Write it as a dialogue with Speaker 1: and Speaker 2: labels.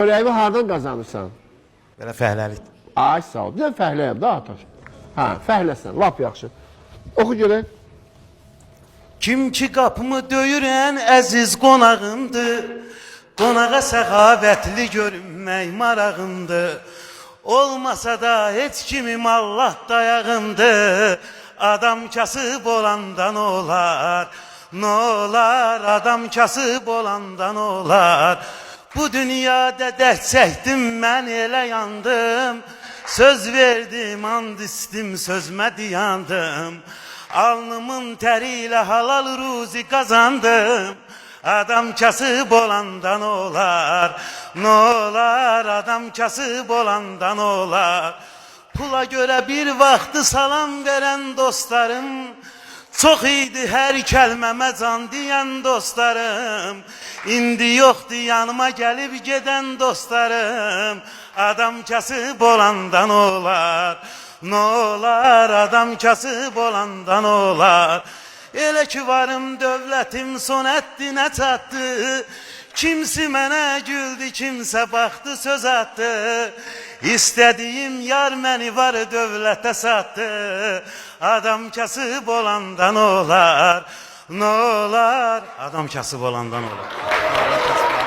Speaker 1: Çörəyi hardan qazanırsan?
Speaker 2: Belə fəhləlik.
Speaker 1: Ay sağ ol. Bizə fəhləyəm da Ataş. Hə, fəhləsən, lap yaxşı. Oxu görək.
Speaker 2: Kim ki qapımı döyürən əziz qonağımdır, qonağa səxavətli görünmək marağımdır. Olmasa da heç kimim Allah dayağımdır. Adam kasıb olandan olar, nolar adam kasıb olandan olar. Bu dünyada dərd çəkdim, mən elə yandım. Söz verdim, and istim, sözmə dayandım. Alnımın təriyle halal ruzi kazandım. Adam kasıb olandan olar, nolar adam kasıb olandan olar. Pula göre bir vaxtı salam veren dostlarım, çok idi her kəlməmə can diyen dostlarım. İndi yoxdur yanıma gelip geden dostlarım. Adam kasıb olandan olar, nolar adam kasıb olandan olar. Elə ki varım dövlətim son həddinə çatdı. Kimsi mənə güldü, kimsə baxdı söz attı. İstədiyim yar məni var dövlətə satdı. Adam kasıb olandan olar, nolar adam kasıb olandan olar.